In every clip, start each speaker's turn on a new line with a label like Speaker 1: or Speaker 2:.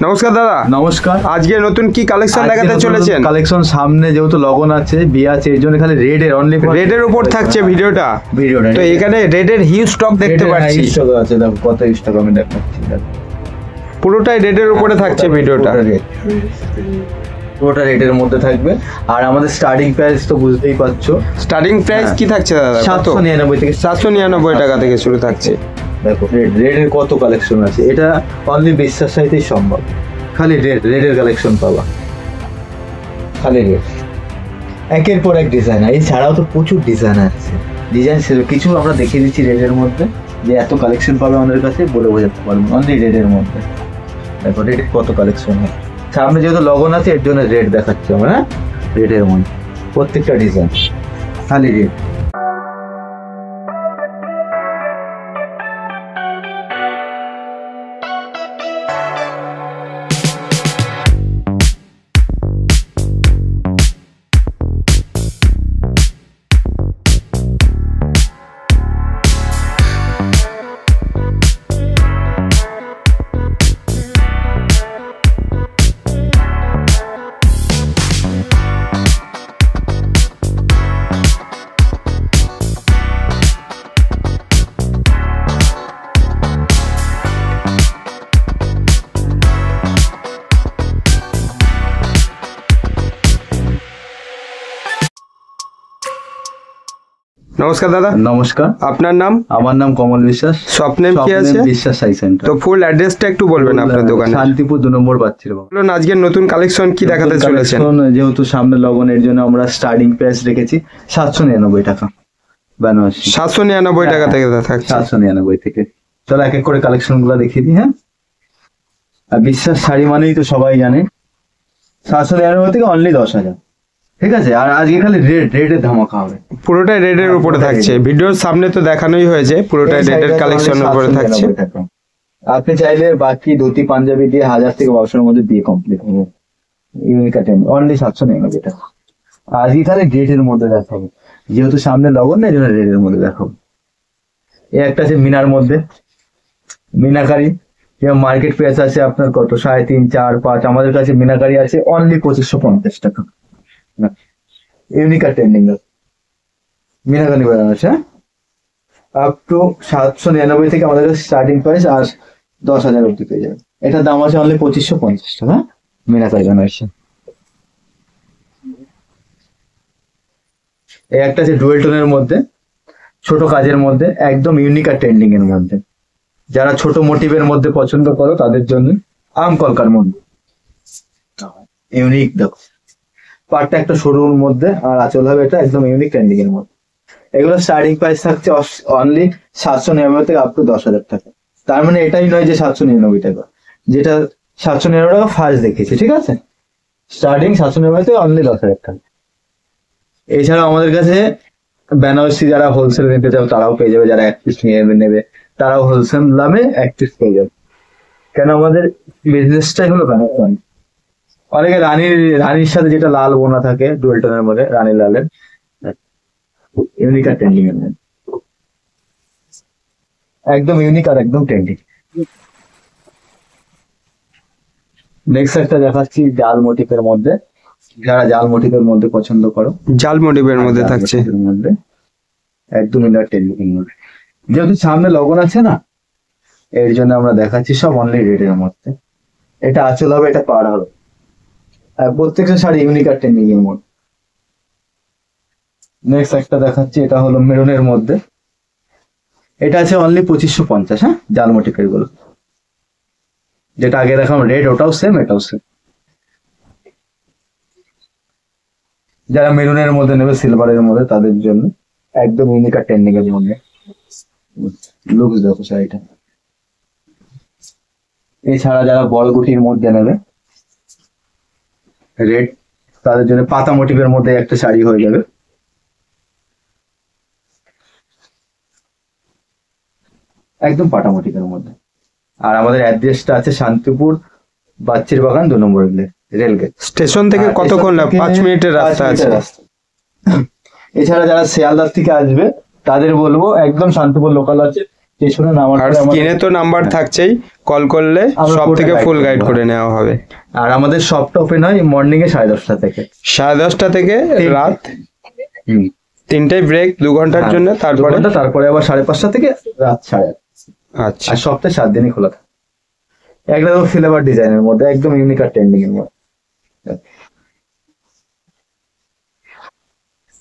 Speaker 1: নমস্কার দাদা।
Speaker 2: নমস্কার।
Speaker 1: আজকে নতুন কি কালেকশন দেখাতে চলেছেন?
Speaker 2: কালেকশন সামনে যেহেতু লগন আছে, বিয়ে আছে, এর জন্য খালি রেডের অনলি
Speaker 1: রেডের উপর থাকছে ভিডিওটা। তো এখানে রেডের হিউজ স্টক দেখতে পাচ্ছি।
Speaker 2: স্টক আছে, দেখো কত স্টক আমি দেখাচ্ছি।
Speaker 1: পুরোটাই রেডের উপরে থাকছে ভিডিওটা।
Speaker 2: পুরোটা রেডের মধ্যে থাকবে। আর আমাদের স্টার্টিং প্রাইস তো বুঝতেই পারছো।
Speaker 1: স্টার্টিং প্রাইস কি থাকছে দাদা?
Speaker 2: 799 থেকে
Speaker 1: 799 টাকা থেকে শুরু থাকছে।
Speaker 2: দেখো রেডের কত কালেকশন আছে, এটা অনলি বিশ্বাস চাইতেই সম্ভব। খালি রেডের কালেকশন পাবা, খালি রেড, একের পর এক ডিজাইনার। এছাড়াও তো প্রচুর ডিজাইন আছে, ডিজাইন কিছু আমরা দেখিয়ে দিচ্ছি রেডের মধ্যে, যে এত কালেকশন পাবে আমাদের কাছে বলে বোঝাতে পারবো অনলি রেডের মধ্যে। দেখো রেডের কত কালেকশন হয়। সামনে যেহেতু লগন আছে এর জন্য রেড দেখাচ্ছি আমরা, রেডের মধ্যে প্রত্যেকটা ডিজাইন খালি রেড।
Speaker 1: নমস্কার দাদা।
Speaker 2: নমস্কার।
Speaker 1: আপনার নাম?
Speaker 2: আমার নাম কমল বিশ্বাস।
Speaker 1: শপ নেম কি আছে?
Speaker 2: বিশ্বাস সাই সেন্টার।
Speaker 1: তো ফুল অ্যাড্রেসটা একটু বলবেন আপনার দোকানে?
Speaker 2: শান্তিপুর 2 নম্বর বাচ্চির বাবা।
Speaker 1: বলুন আজকে নতুন কালেকশন কি দেখাতে চলেছেন?
Speaker 2: যেহেতু সামনে লগনের জন্য আমরা স্টার্টিং প্রাইস রেখেছি 799 টাকা বেনারসি।
Speaker 1: 799 টাকা থেকে থাকছে।
Speaker 2: 799 থেকে। চলো এক এক করে কালেকশন গুলো দেখিয়ে দিই। হ্যাঁ, আর বিশ্বাস শাড়ি মানেই তো সবাই জানে 799 থেকে অনলি 10,000। ঠিক আছে, আর আজকে খালি রেডের ধামাকা হবে।
Speaker 1: পুরোটাই রেডের উপরে থাকছে। ভিডিওর সামনে তো দেখানোই হয়েছে, পুরোটাই রেডের কালেকশনের উপরে থাকছে।
Speaker 2: আপনি চাইলে বাকি ধুতি পাঞ্জাবি দিয়ে 1000 থেকে 1200 মধ্যে দিয়ে কমপ্লিট হবে। ইউনিক আইটেম অনলি 799 টাকা। আজকে খালি রেডের মধ্যে দেখাবো, যেহেতু সামনে লগন না, এই জন্য রেডের মধ্যে দেখাবো। এই একটা আছে মিনার মধ্যে, মিনাকারি, যেমন মার্কেট প্রাইস আছে আপনার কত 3.5, 4, 5। আমাদের কাছে মিনাকারি আছে অনলি 2550 টাকা। ইউনিক আর ট্রেন্ডিং মিনাকারি বেনারস, হ্যাঁ, আপ টু 799 থেকে আমাদের কাছে স্টার্টিং প্রাইস, আর 10,000 অব্দি পেয়ে যাবে। এটার দাম আছে অনলি 2550 টাকা মিনাকারি বেনারস। এই একটা আছে ডুয়েল টোনের মধ্যে, ছোট কাজের মধ্যে, একদম ইউনিক আর ট্রেন্ডিং এর মধ্যে। যারা ছোট মোটিভের মধ্যে পছন্দ করো তাদের জন্য আম কলকার মধ্যে ইউনিক। দেখো পাটটা একটা সরুর মধ্যে, আর আঁচল হবে এটা একদম ইউনিক ট্রেন্ডিং এর মধ্যে। এগুলো স্টার্টিং প্রাইস থাকছে অনলি 799 থেকে আপ টু 10,000 টাকা। তার মানে এটাই নয় যে 799 টাকা, যেটা 799 টাকা ফার্স্ট দেখেছি। ঠিক আছে, স্টার্টিং 799 থেকে অনলি 10,000 টাকা। এছাড়াও আমাদের কাছে বেনারসি যারা হোলসেল নিতে চাও তারাও পেয়ে যাবে, যারা 1 পিস নেবে তারাও হোলসেল দামে 1 পিস পেয়ে যাবে। কেন আমাদের বিজনেসটাই হলো বেনারসি। অনেকে রানীর সাথে যেটা লাল বোনা থাকে ডুয়েল টোনের মধ্যে, রানী লালের ইউনিক আর ট্রেন্ডিং এর মধ্যে, একদম ইউনিক আর একদম ট্রেন্ডিং। নেক্সট একটা দেখাচ্ছি জাল মোটিভের মধ্যে, যারা জাল মোটিভের মধ্যে পছন্দ করো,
Speaker 1: জাল মোটিভের মধ্যে থাকছে
Speaker 2: একদম ইউনিক ট্রেন্ডিং এর মধ্যে। যেহেতু সামনে লগন আছে না, এর জন্য আমরা দেখাচ্ছি সব অনলি রেডের মধ্যে। এটা আঁচল হবে, এটা পাড় হবে, আর প্রত্যেকটা শাড়ি ইউনিক আর ট্রেন্ডিং এর মধ্যে। নেক্সট একটা দেখাচ্ছি, এটা হলো মেরুনের মধ্যে, এটা আছে অনলি 2550। হ্যাঁ, জাল মোটিভের গুলো, যেটা আগে দেখাম রেড, ওটাও সেম এটাও সেম। যারা মেরুনের মধ্যে নেবে সিলভারের মধ্যে তাদের জন্য একদম ইউনিক আর ট্রেন্ডিং এর মধ্যে। লুকস দেখো শাড়িটা। এছাড়া যারা বলগুটির মধ্যে নেবে রেড, তাদের জন্য পাতা মোটিভের মধ্যে একটা শাড়ি হয়ে যাবে। একদম পাতা মোটিভের মধ্যে। আর আমাদের অ্যাড্রেসটা আছে শান্তিপুর বাচ্চির বাগান 2 নম্বর রেলগেট
Speaker 1: স্টেশন থেকে কতক্ষণ 5 মিনিটের রাস্তা আছে।
Speaker 2: এছাড়া যারা শিয়ালদার থেকে আসবে তাদের বলবো একদম শান্তিপুর লোকাল আছে স্টেশনে নামার
Speaker 1: আর
Speaker 2: পরে
Speaker 1: স্ক্রিনে তো নাম্বার থাকছেই, কল করলে
Speaker 2: আমরা
Speaker 1: সব
Speaker 2: পুরোটা
Speaker 1: থেকে
Speaker 2: guide
Speaker 1: ফুল
Speaker 2: করবো।
Speaker 1: গাইড করে নেওয়া হবে।
Speaker 2: আর আমাদের শপটা ওপেন হয় মর্নিং এ 10:30 থেকে।
Speaker 1: 10:30 থেকে রাত 3টায় ব্রেক 2 ঘন্টার
Speaker 2: হ্যাঁ,
Speaker 1: জন্য,
Speaker 2: 2
Speaker 1: তারপরে
Speaker 2: ঘন্টা, তারপরে আবার 5:30 থেকে রাত 8:30।
Speaker 1: আচ্ছা।
Speaker 2: আর সপ্তাহে 7 দিনই খোলা থাকে। একটা ফ্লেভার ডিজাইনের মধ্যে একদম ইউনিক আর ট্রেন্ডিং এর মধ্যে।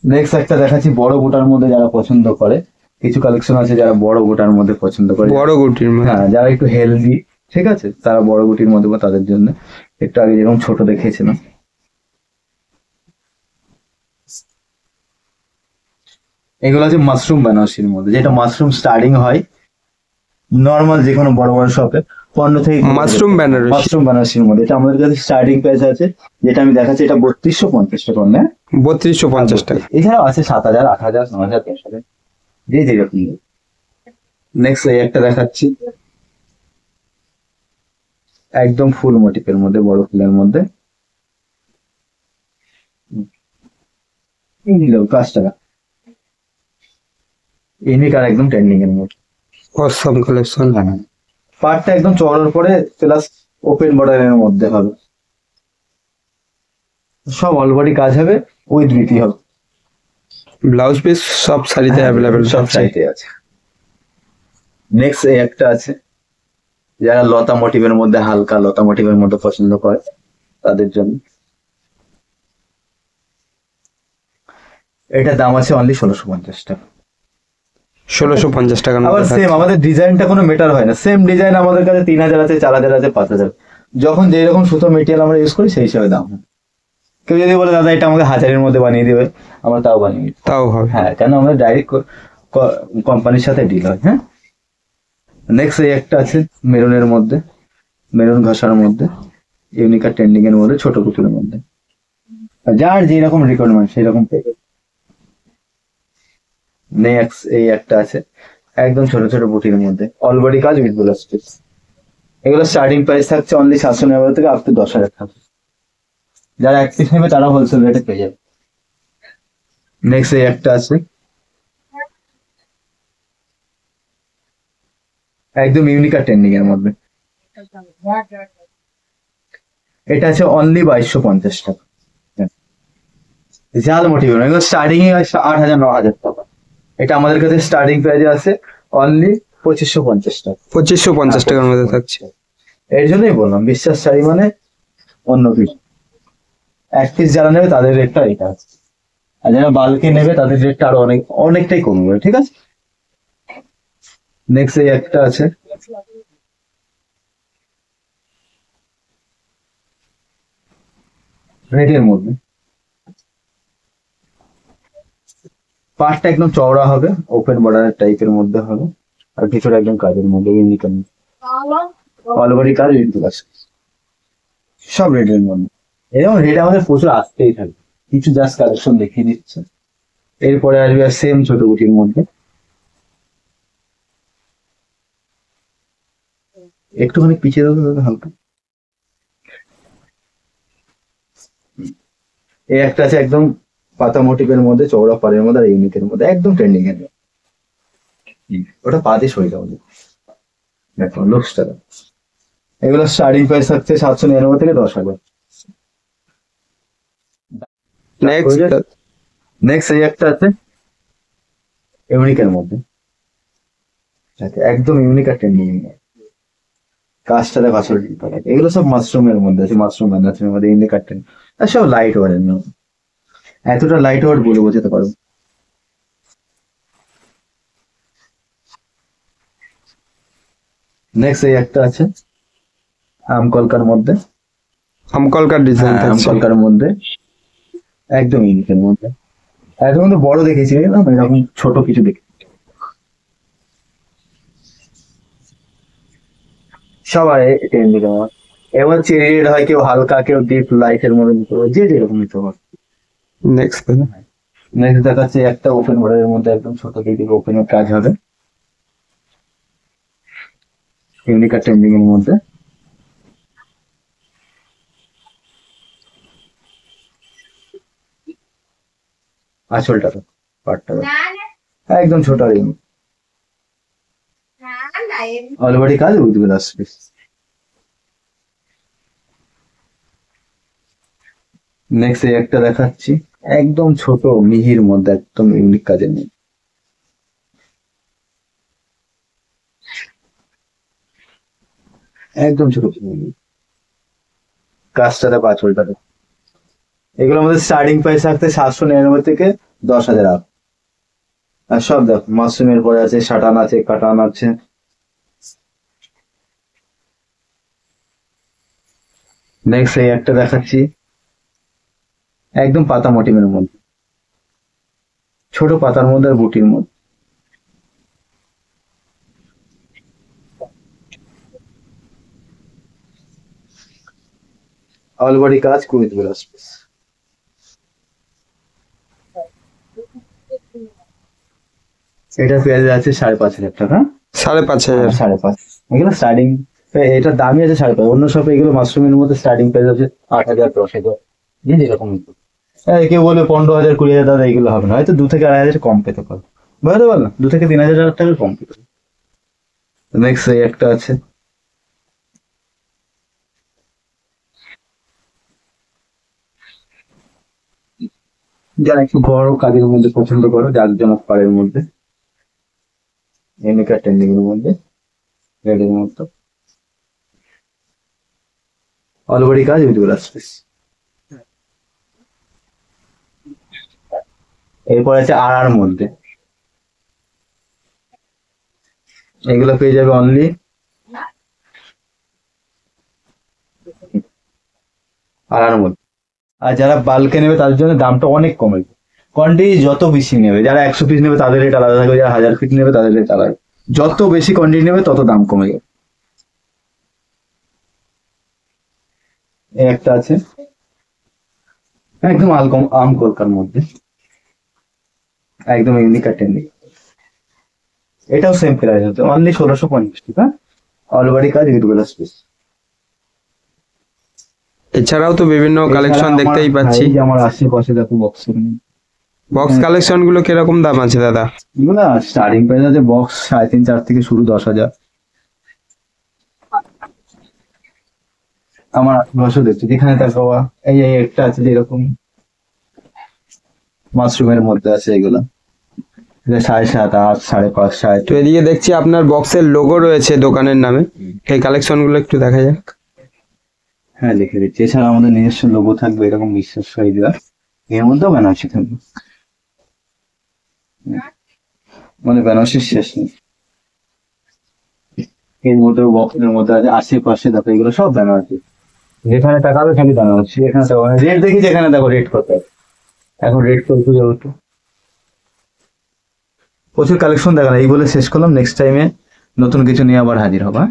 Speaker 2: নেক্সট একটা দেখাচ্ছি বড় গোটার মধ্যে যারা পছন্দ করে, কিছু কালেকশন আছে যারা বড় গোটার মধ্যে পছন্দ করে।
Speaker 1: বড় গুটির মধ্যে।
Speaker 2: হ্যাঁ, যারা একটু হেলদি, ঠিক আছে, তারা বড় গুটির মধ্যে বা তাদের জন্য। একটু আগে যেরকম ছোট দেখিয়েছিলাম, এগুলো আছে মাশরুম বেনারসির মধ্যে, যেটা মাশরুম স্টার্টিং হয় নর্মাল যে কোনো বড় বড় শপে 15 থেকে
Speaker 1: মাশরুম বেনারসি।
Speaker 2: মাশরুম বেনারসির মধ্যে। এটা আমাদের কাছে স্টার্টিং প্রাইস আছে, যেটা আমি দেখাচ্ছি, এটা 3250 টাকা না।
Speaker 1: 3250 টাকা।
Speaker 2: এছাড়াও আছে 7000, 8000, 9000, 10000, যে যেরকম। নেক্সট এই একটা দেখাচ্ছি, একদম ফুল মোটিফের মধ্যে, বড় ফুলের মধ্যে, 5 টাকা। ইউনিক আর একদম ট্রেন্ডিং এর মধ্যে।
Speaker 1: অসম কালেকশন।
Speaker 2: পার্টটা একদম চওড়ার পরে প্লাস ওপেন বর্ডারের মধ্যে হবে, সব অল বডি কাজ হবে, উইথ বিটি হবে।
Speaker 1: ব্লাউজ পিস সব শাড়িতে অ্যাভেলেবেল
Speaker 2: সব সাইতে আছে। নেক্সট এই একটা আছে, যারা লতা মোটিভের মধ্যে, হালকা লতা মোটিভের মধ্যে পছন্দ করে তাদের জন্য। এটা দাম আছে অনলি 1650 টাকা।
Speaker 1: 1650 টাকার
Speaker 2: আবার
Speaker 1: মধ্যে
Speaker 2: সেম
Speaker 1: থাকছে।
Speaker 2: আমাদের ডিজাইনটা কোনো মেটার হয় না, সেম ডিজাইন আমাদের কাছে 3000 আছে, 4000 আছে, 5000। যখন যেই রকম সুতো মেটেরিয়াল আমরা ইউজ করি সেই হিসাবে দাম হয়। কেউ যদি বলে দাদা এটা আমাকে 1000-এর মধ্যে বানিয়ে দিবে, আমরা তাও বানিয়ে দিই।
Speaker 1: তাও হবে।
Speaker 2: হ্যাঁ, কেন আমাদের ডাইরেক্ট কোম্পানির সাথে ডিল হয়। হ্যাঁ, নেক্সট এই একটা আছে মেরুনের মধ্যে, মেরুন ঘষার মধ্যে, ইউনিক আর ট্রেন্ডিং এর মধ্যে, ছোট পুতুলের মধ্যে। আর যার যেরকম রিকোয়ারমেন্ট সেই রকম পেয়ে যাবে। নেক্সট এই একটা আছে, একদম ছোট ছোট বুটির মধ্যে, অলবডি কাজ উইথ ব্লাউজ পিস। এগুলো স্টার্টিং প্রাইস থাকছে অনলি 799 থেকে আপ টু 10,000 টাকা। যারা এক পিস নেবে তারা হোলসেল রেটে পেয়ে যাবে। নেক্সট এই একটা আছে, একদম ইউনিক আর ট্রেন্ডিং এর মধ্যে, এটা আছে অনলি 2250 টাকা। জাল মোটিভ, এগুলো স্টার্টিং এ 8,000, 9,000 টাকা। এটা আমাদের কাছে স্টার্টিং প্রাইসে আছে অনলি 2550 টাকা।
Speaker 1: 2550 টাকার মধ্যে থাকছে।
Speaker 2: এর জন্যই বললাম বিশ্বাস শাড়ি মানে অন্য কিছু। এক পিস যারা নেবে তাদের রেটটা এটা আছে, আর যারা বাল্কে নেবে তাদের রেটটা আরো অনেকটাই কমবে, ঠিক আছে। নেক্সট এই একটা আছে, রেডের মধ্যে, পার্টটা একদম চওড়া হবে, ওপেন বর্ডারের টাইপের মধ্যে হবে, আর ভিতরে একদম কাজের মধ্যে ইউনিক অলবডি কাজ ইউনিক আছে, সব রেডের মধ্যে। এরকম রেড আমাদের প্রচুর আসতেই থাকে, কিছু জাস্ট কালেকশন দেখিয়ে দিচ্ছে। এরপরে আসবে সেম ছোট গুটির মধ্যে, একটুখানি পিছিয়ে দেবো দাদা হালকা। এই একটা আছে একদম পাতা মোটিভের মধ্যে, চওড়া পাড়ের মধ্যে, আর ইউনিকের মধ্যে, একদম ট্রেন্ডিং এর। ওটা পা দিয়ে সরে যাবো, দেখো লুকসটা। এগুলো স্টার্টিং প্রাইস থাকছে 799 থেকে 10,000।
Speaker 1: নেক্সট
Speaker 2: নেক্সট এই একটা আছে ইউনিকের মধ্যে, একদম ইউনিক আর ট্রেন্ডিং। কাজটা দেখো আসলে এগুলো সব মাশরুমের মধ্যে আছে, মাশরুম ম্যানার্সের মধ্যে, ইউনিক আর ট্রেন্ডিং, আর সব লাইট ওয়ার্ডের মধ্যে। এতটা লাইট ওয়ার্ড বলে বোঝাতে পারবো। নেক্সট এই একটা আছে আমকলকার মধ্যে,
Speaker 1: আমকলকার ডিজাইন
Speaker 2: হ্যাঁ,
Speaker 1: থাকছে।
Speaker 2: আমকলকার মধ্যে, একদম ইউনিকের মধ্যে। এর মধ্যে বড় দেখেছি না, এরকম ছোট কিছু দেখি, সবাই ট্রেন্ডিং আমার। এবার চেরি রেড হয়, কেউ হালকা, কেউ ডিপ লাইটের মধ্যে নিতে পারে, যে যেরকম নিতে পারে।
Speaker 1: নেক্সট
Speaker 2: নেক্সট দেখাচ্ছে একটা ওপেন বর্ডারের মধ্যে, একদম ছোট দিকে ওপেনের কাজ হবে, ইউনিক আর ট্রেন্ডিং এর মধ্যে। আঁচলটা তো পাটটা একদম ছোট আর unique। অল বডি কাজ উইথ ব্লাউজ পিস। নেক্সট এই একটা দেখাচ্ছি, একদম ছোট মিহির মধ্যে একদম ইউনিক কাজের মধ্যে। একদম ছোট কাজটাতে 5 টাকা। এগুলোর মধ্যে স্টার্টিং প্রাইস থাকতে 799 থেকে 10,000 আপ। আর সব দেখো মাশরুমের পরে আছে, শাটান আছে, কাটান আছে। নেক্সট এই একটা দেখাচ্ছি, একদম পাতা মোটিভের মধ্যে, ছোট পাতার মধ্যে আর বুটির মধ্যে। অল বডি কাজ উইথ ব্লাউজ পিস। এটা পেয়ে যাচ্ছে 5,500 টাকা।
Speaker 1: 5,500।
Speaker 2: 5,500 এগুলো স্টার্টিং, এটার দামই আছে 5,500। অন্য শপে এগুলো মাশরুমের মধ্যে স্টার্টিং প্রাইস আছে 8,000 10,000, যেরকম। কেউ বলবে 15,000 20,000 দাদা এগুলো হবে না, হয়তো 2 থেকে 2,500 কম পেতে পারো, বুঝতে পারলাম, 2 থেকে 3,000 টাকা কম পেতে। নেক্সট এই একটা আছে, যারা একটু বড় কাজের মধ্যে পছন্দ করো, জাঁকজমক পাড়ের মধ্যে, এমনিকার ট্রেন্ডিং এর মধ্যে, রেডের মতো, অল বডি কাজ উইথ ব্লাউজ পিস। এরপর আছে আর মধ্যে, এগুলো পেয়ে যাবে অনলি আর মধ্যে। আর যারা বাল্কে নেবে তাদের জন্য দামটা অনেক কমে, কোয়ান্টিটি যত বেশি নেবে, যারা 100 পিস নেবে তাদের রেট আলাদা থাকবে, যারা 1000 পিস নেবে তাদের রেট আলাদা। যত বেশি কোয়ান্টিটি নেবে তত দাম কমে যাবে। এই একটা আছে একদম আম কলকার মধ্যে, একদম ইউনিক আর ট্রেন্ডিং। এটাও সেম প্রাইস হচ্ছে অনলি 1650 টাকা, অল বডি কাজ উইথ ব্লাউজ পিস।
Speaker 1: এছাড়াও তো বিভিন্ন কালেকশন দেখতেই পাচ্ছি।
Speaker 2: এই যে আমার আশেপাশে দেখো বক্স,
Speaker 1: বক্স কালেকশন গুলো কিরকম দাম আছে দাদা?
Speaker 2: এগুলো স্টার্টিং প্রাইস আছে বক্স 3.5 4 থেকে শুরু 10,000। আমার আশেপাশে দেখছি, যেখানে দেখো এই এই একটা আছে যেরকম মাশরুমের মধ্যে আছে, এগুলো 7.5 8 5.5 7।
Speaker 1: তো এদিকে দেখছি আপনার বক্সের লোগো রয়েছে দোকানের নামে, এই কালেকশন গুলো একটু দেখা যাক।
Speaker 2: হ্যাঁ লিখে দিচ্ছি, এছাড়া আমাদের নিজস্ব লোগো থাকবে এরকম বিশ্বাস হয়ে দেওয়া, এর মধ্যেও বেনারসি থাকবে, মানে বেনারসির শেষ নেই। এর মধ্যে বক্সের মধ্যে আছে আশেপাশে দেখো, এগুলো সব বেনারসি, যেখানে টাকা হবে খালি বেনারসি। এখানে দেখো রেট দেখি, যেখানে দেখো রেট কত, এখন রেট কত যেহেতু প্রচুর কালেকশন দেখানো, এই বলে শেষ করলাম। নেক্সট টাইমে নতুন কিছু নিয়ে আবার হাজির হবা।